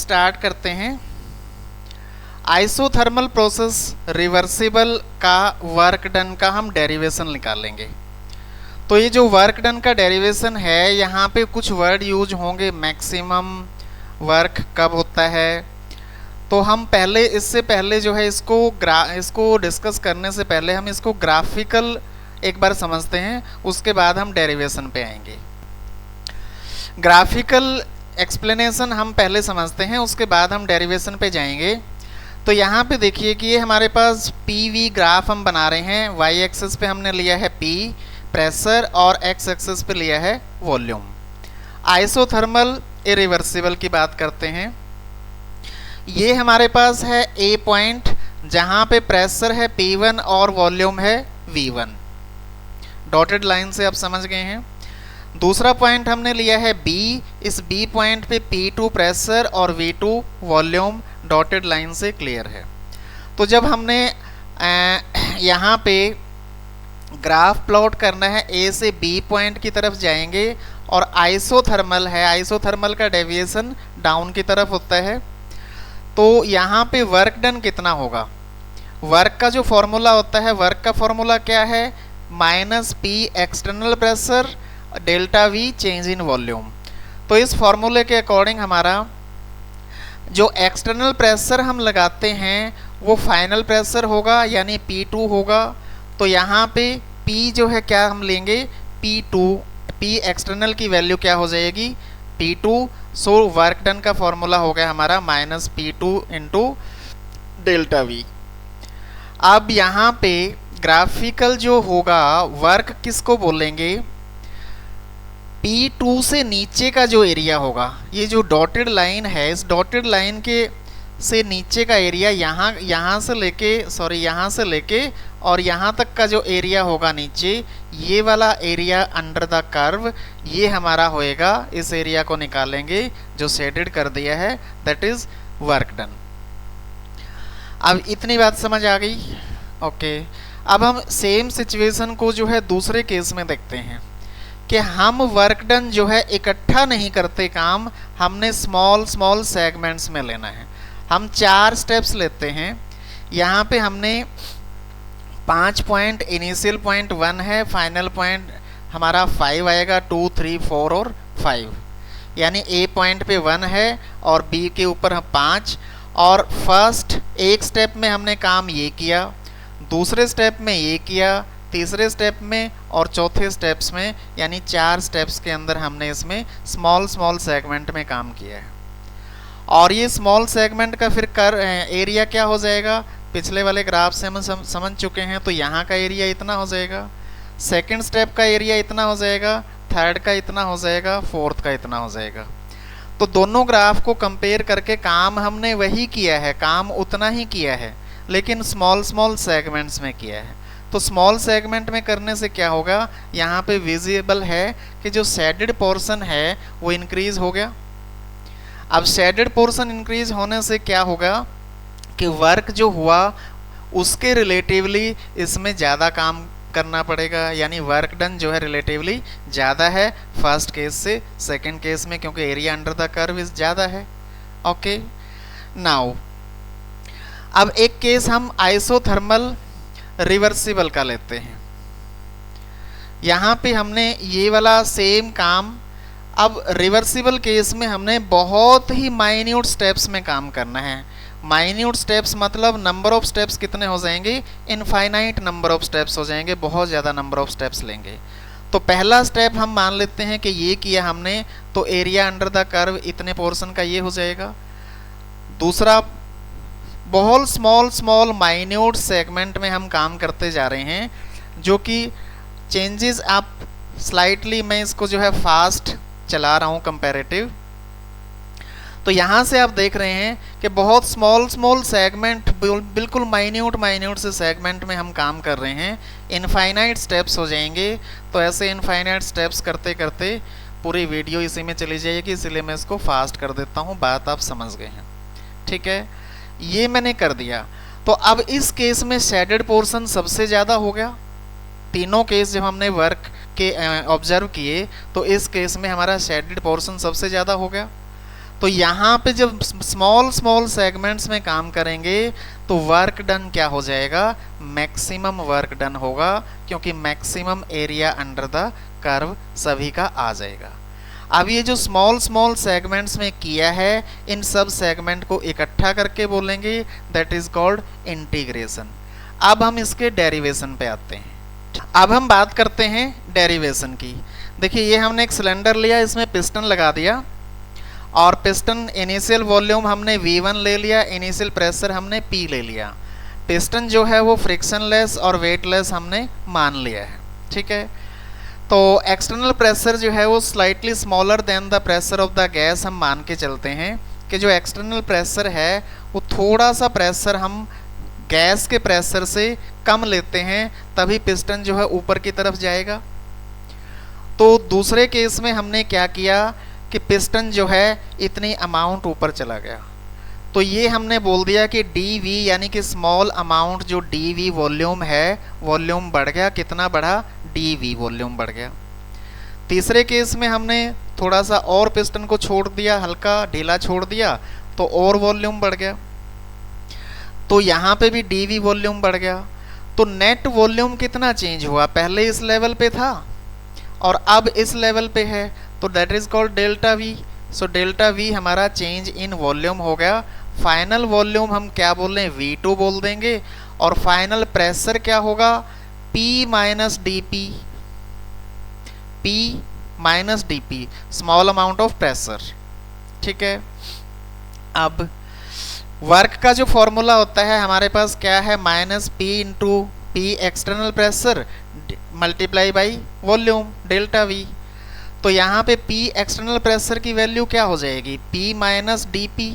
Start करते हैं। Isothermal process reversible का वर्क डन का हम डेरिवेशन निकालेंगे। तो ये जो वर्क डन का डेरिवेशन है, यहाँ पे कुछ वर्ड यूज होंगे। मैक्सिमम वर्क कब होता है, तो हम पहले इससे पहले जो है इसको डिस्कस करने से पहले हम इसको ग्राफिकल एक बार समझते हैं, उसके बाद हम डेरिवेशन पे आएंगे। ग्राफिकल एक्सप्लेनेशन हम पहले समझते हैं, उसके बाद हम डेरिवेशन पे जाएंगे। तो यहाँ पे देखिए कि ये हमारे पास पीवी ग्राफ हम बना रहे हैं। वाई एक्सिस पे हमने लिया है पी प्रेशर और एक्स एक्सिस पे लिया है वॉल्यूम। आइसोथर्मल इरिवर्सिबल की बात करते हैं। ये हमारे पास है ए पॉइंट, जहाँ पे प्रेशर है P1 और वॉल्यूम है V1। डॉटेड लाइन से आप समझ गए हैं। दूसरा पॉइंट हमने लिया है B, इस B पॉइंट पे P2 प्रेशर और V2 वॉल्यूम, डॉटेड लाइन से क्लियर है। तो जब हमने यहाँ पे ग्राफ प्लॉट करना है, A से B पॉइंट की तरफ जाएंगे और आइसोथर्मल है, आइसोथर्मल का डेविएशन डाउन की तरफ होता है। तो यहाँ पे वर्क डन कितना होगा, वर्क का जो फॉर्मूला होता है, वर्क का फॉर्मूला क्या है, minus P external pressure delta V change in volume. तो इस फॉर्मूले के अकॉर्डिंग हमारा जो एक्सटर्नल प्रेशर हम लगाते हैं वो फाइनल प्रेशर होगा, यानी P2 होगा। तो यहाँ पे P जो है क्या हम लेंगे, P2, P एक्सटर्नल की वैल्यू क्या हो जाएगी, P2। सो वर्क डन का फॉर्मूला हो गया हमारा minus P2 into delta V। अब यहाँ पे ग्राफिकल जो होगा, वर्क किसको बोलेंगे, P2 से नीचे का जो एरिया होगा, ये जो डॉटेड लाइन है, इस डॉटेड लाइन के से नीचे का एरिया यहाँ से लेके और यहाँ तक का जो एरिया होगा नीचे, ये वाला एरिया अंडर द कर्व, ये हमारा होएगा। इस एरिया को निकालेंगे जो शेडेड कर दिया है, दैट इज वर्क डन। अब इतनी बात समझ आ गई, ओके। अब हम सेम सिचुएशन को जो है दूसरे केस में देखते हैं कि हम वर्क डन जो है इकट्ठा नहीं करते काम, हमने स्मॉल स्मॉल सेगमेंट्स में लेना है। हम 4 स्टेप्स लेते हैं। यहाँ पे हमने 5 पॉइंट, इनिशियल पॉइंट 1 है, फाइनल पॉइंट हमारा 5 आएगा, 2, 3, 4 और 5। यानी ए पॉइंट पे 1 है और बी के ऊपर हम 5। और फर्स्ट एक स्टेप में हमने काम ये किया, दूसरे स्टेप में ये किया, तीसरे स्टेप में और चौथे स्टेप्स में, यानी 4 स्टेप्स के अंदर हमने इसमें स्मॉल स्मॉल सेगमेंट में काम किया है। और ये स्मॉल सेगमेंट का फिर एरिया क्या हो जाएगा, पिछले वाले ग्राफ से हम समझ चुके हैं। तो यहाँ का एरिया इतना हो जाएगा, सेकंड स्टेप का एरिया इतना हो जाएगा, थर्ड का इतना हो जाएगा, फोर्थ का इतना हो जाएगा। तो दोनों ग्राफ को कंपेयर करके काम हमने वही किया है, काम उतना ही किया है, लेकिन स्मॉल स्मॉल सेगमेंट्स में किया है। तो स्मॉल सेगमेंट में करने से क्या होगा, यहाँ पे विजिबल है कि जो शेडेड पोर्शन है वो इंक्रीज हो गया। अब शेडेड पोर्शन इंक्रीज होने से क्या होगा कि वर्क जो हुआ उसके रिलेटिवली इसमें ज़्यादा काम करना पड़ेगा, यानी वर्क डन जो है रिलेटिवली ज़्यादा है फर्स्ट केस से सेकंड केस में, क्योंकि area under the curve is ज़्यादा है। ओके, नाउ अब एक केस हम आइसोथर्मल रिवर्सिबल का लेते हैं। यहाँ पे हमने ये वाला सेम काम, अब रिवर्सिबल केस में हमने बहुत ही माइन्यूट स्टेप्स में काम करना है। माइन्यूट स्टेप्स मतलब नंबर ऑफ स्टेप्स कितने हो जाएंगे, इनफाइनाइट नंबर ऑफ स्टेप्स हो जाएंगे, बहुत ज़्यादा नंबर ऑफ स्टेप्स लेंगे। तो पहला स्टेप हम मान लेते हैं कि ये किया हमने, तो एरिया अंडर द कर्व इतने पोर्शन का ये हो जाएगा। दूसरा, बहुत स्मॉल स्मॉल माइन्यूट सेगमेंट में हम काम करते जा रहे हैं, जो कि चेंजेस आप स्लाइटली, मैं इसको जो है फास्ट चला रहा हूँ कंपैरेटिव। तो यहाँ से आप देख रहे हैं कि बहुत स्मॉल स्मॉल सेगमेंट, बिल्कुल माइन्यूट से सेगमेंट में हम काम कर रहे हैं। इनफाइनाइट स्टेप्स हो जाएंगे। तो ऐसे इनफाइनाइट स्टेप्स करते करते पूरी वीडियो इसी में चली जाएगी, इसलिए मैं इसको फास्ट कर देता हूँ। बात आप समझ गए हैं, ठीक है। ये मैंने कर दिया। तो अब इस केस में शेडेड पोर्शन सबसे ज़्यादा हो गया। तीनों केस जब हमने वर्क के ऑब्जर्व किए तो इस केस में हमारा शेडेड पोर्शन सबसे ज़्यादा हो गया। तो यहाँ पे जब स्मॉल स्मॉल सेगमेंट्स में काम करेंगे तो वर्क डन क्या हो जाएगा, मैक्सिमम वर्क डन होगा, क्योंकि maximum area under the curve सभी का आ जाएगा। अब ये जो स्मॉल स्मॉल सेगमेंट्स में किया है, इन सब सेगमेंट को इकट्ठा करके बोलेंगे दैट इज कॉल्ड इंटीग्रेशन। अब हम इसके डेरिवेशन पे आते हैं। अब हम बात करते हैं डेरिवेशन की। देखिए ये हमने एक सिलेंडर लिया, इसमें पिस्टन लगा दिया और पिस्टन इनिशियल वॉल्यूम हमने V1 ले लिया, इनिशियल प्रेशर हमने P ले लिया। पिस्टन जो है वो फ्रिक्शनलेस और वेटलेस हमने मान लिया है, ठीक है। तो एक्सटर्नल प्रेशर जो है वो slightly smaller than the pressure of the gas हम मान के चलते हैं कि जो एक्सटर्नल प्रेशर है वो थोड़ा सा प्रेशर हम गैस के प्रेशर से कम लेते हैं, तभी पिस्टन जो है ऊपर की तरफ जाएगा। तो दूसरे केस में हमने क्या किया कि पिस्टन जो है इतनी अमाउंट ऊपर चला गया, तो ये हमने बोल दिया कि dV यानी कि स्मॉल अमाउंट जो dV वॉल्यूम है, वॉल्यूम बढ़ गया। कितना बढ़ा, dV वॉल्यूम बढ़ गया। तीसरे केस में हमने थोड़ा सा और पिस्टन को छोड़ दिया, हल्का ढीला छोड़ दिया, तो और वॉल्यूम बढ़ गया। तो यहाँ पे भी dV वॉल्यूम बढ़ गया। तो नेट वॉल्यूम कितना चेंज हुआ, पहले इस लेवल पे था और अब इस लेवल पे है, तो that is called delta V। So delta V हमारा चेंज इन वॉल्यूम हो गया। फाइनल वॉल्यूम हम क्या बोल रहे हैं, V2 बोल देंगे। और फाइनल प्रेशर क्या होगा, P minus DP, P minus DP, small amount of pressure, ठीक है। अब वर्क का जो फॉर्मूला होता है हमारे पास क्या है, minus P into P external pressure multiply by volume delta V। तो यहाँ पे P एक्सटर्नल प्रेशर की वैल्यू क्या हो जाएगी, P minus DP,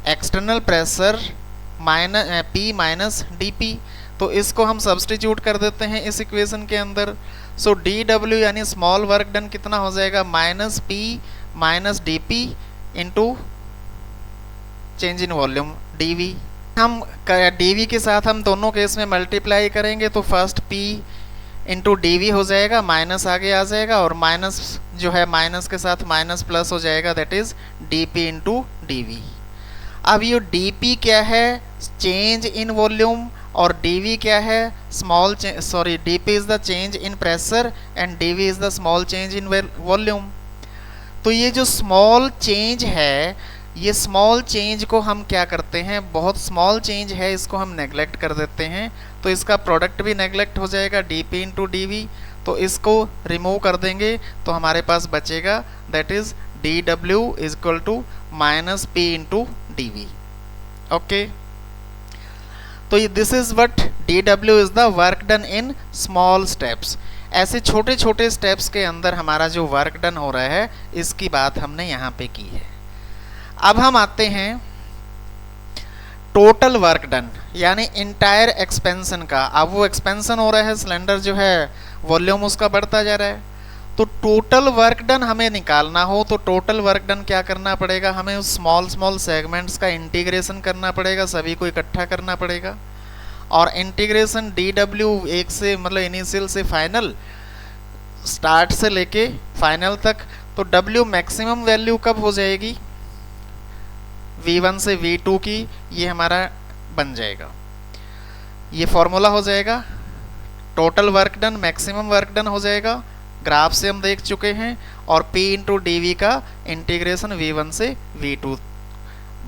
external pressure minus P minus DP। तो इसको हम सब्सटीट्यूट कर देते हैं इस इक्वेशन के अंदर। सो DW यानी स्मॉल वर्क डन कितना हो जाएगा, minus P minus DP into change in volume DV। हम DV के साथ हम दोनों केस में मल्टीप्लाई करेंगे तो फर्स्ट P इंटू DV हो जाएगा, माइनस आगे आ जाएगा और माइनस जो है माइनस के साथ माइनस प्लस हो जाएगा, that is DP into DV। अब ये DP क्या है, चेंज इन वॉल्यूम, और DV क्या है, small sorry DP is the change in pressure and DV is the small change in volume. तो ये जो स्मॉल चेंज है, ये स्मॉल चेंज को हम क्या करते हैं, बहुत स्मॉल चेंज है इसको हम नेगलेक्ट कर देते हैं, तो इसका प्रोडक्ट भी नेगलेक्ट हो जाएगा DP इंटू DV। तो इसको रिमूव कर देंगे तो हमारे पास बचेगा that is DW is equal to minus P into DV। Okay, तो this is what DW is the work done in small steps. ऐसे छोटे छोटे स्टेप्स के अंदर हमारा जो वर्क डन हो रहा है, इसकी बात हमने यहाँ पे की है। अब हम आते हैं टोटल वर्क डन यानी इंटायर एक्सपेंशन का। अब वो एक्सपेंशन हो रहा है, सिलेंडर जो है वॉल्यूम उसका बढ़ता जा रहा है, तो टोटल वर्क डन हमें निकालना हो तो टोटल वर्क डन क्या करना पड़ेगा, हमें उस स्मॉल स्मॉल सेगमेंट्स का इंटीग्रेशन करना पड़ेगा, सभी को इकट्ठा करना पड़ेगा। और इंटीग्रेशन DW एक से मतलब इनिशियल से फाइनल, स्टार्ट से लेके फाइनल तक, तो W मैक्सिमम वैल्यू कब हो जाएगी, V1 से V2 की, ये हमारा बन जाएगा, ये फॉर्मूला हो जाएगा। Total work done maximum work done हो जाएगा, ग्राफ से हम देख चुके हैं। और P इंटू DV का इंटीग्रेशन V1 से V2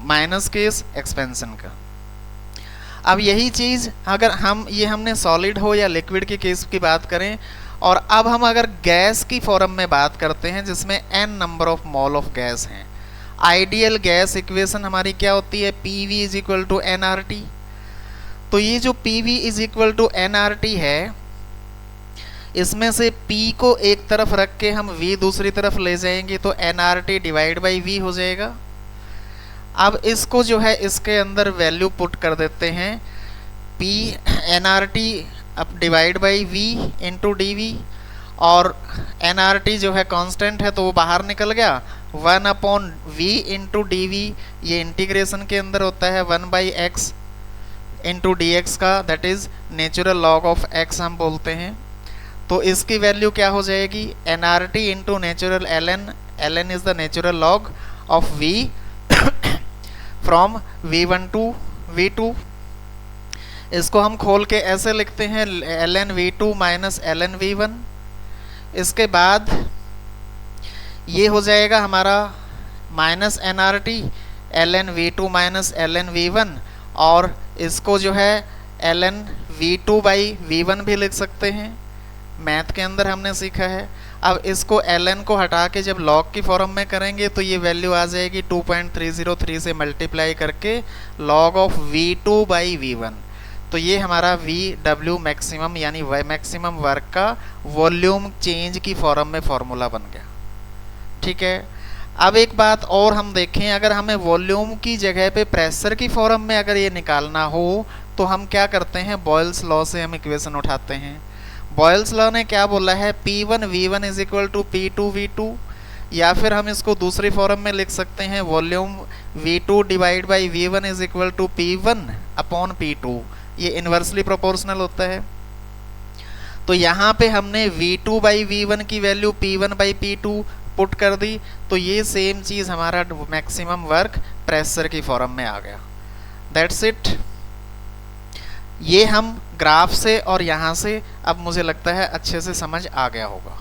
माइनस केस एक्सपेंशन का। अब यही चीज़ अगर हम ये हमने सॉलिड हो या लिक्विड के केस की बात करें, और अब हम अगर गैस की फॉर्म में बात करते हैं जिसमें n number of mole of gas हैं, आइडियल गैस इक्वेशन हमारी क्या होती है, PV is equal to nRT। तो ये जो PV is equal to nRT है, इसमें से P को एक तरफ रख के हम V दूसरी तरफ ले जाएंगे तो nRT डिवाइड बाई V हो जाएगा। अब इसको जो है इसके अंदर वैल्यू पुट कर देते हैं, P nRT अब divide by V into DV, और nRT जो है कांस्टेंट है तो वो बाहर निकल गया, 1 अपॉन V इंटू DV, ये इंटीग्रेशन के अंदर होता है 1 बाई x इंटू DX का, that is natural log of x हम बोलते हैं। तो इसकी वैल्यू क्या हो जाएगी, nRT into natural ln, ln is the natural log of V from V1 to V2। इसको हम खोल के ऐसे लिखते हैं ln V2 minus ln V1। इसके बाद ये हो जाएगा हमारा minus NRT ln V2 minus ln V1, और इसको जो है ln V2 बाई V1 भी लिख सकते हैं, मैथ के अंदर हमने सीखा है। अब इसको ln को हटा के जब log की फॉर्म में करेंगे तो ये वैल्यू आ जाएगी 2.303 से मल्टीप्लाई करके log of V2 by V1। तो ये हमारा VW मैक्सिमम यानी Y मैक्सिमम वर्क का वॉल्यूम चेंज की फॉर्म में फॉर्मूला बन गया। ठीक है, अब एक बात और हम देखें, अगर हमें वॉल्यूम की जगह पे प्रेशर की फॉर्म में अगर ये निकालना हो तो हम क्या करते हैं, बॉयल्स लॉ से हम इक्वेशन उठाते हैं। बॉयल्स लॉ ने क्या बोला है, P1 V1 is equal to P2 V2, या फिर हम इसको दूसरी फॉर्म में लिख सकते हैं volume V2 divide by V1 is equal to P1 upon P2। ये इन्वर्सली प्रोपोर्शनल होता है। तो यहाँ पे हमने V2 बाई V1 की value P1 by P2 put कर दी, तो ये सेम चीज़ हमारा मैक्सिमम वर्क प्रेशर की फॉर्म में आ गया। That's it. ये हम ग्राफ से और यहाँ से अब मुझे लगता है अच्छे से समझ आ गया होगा।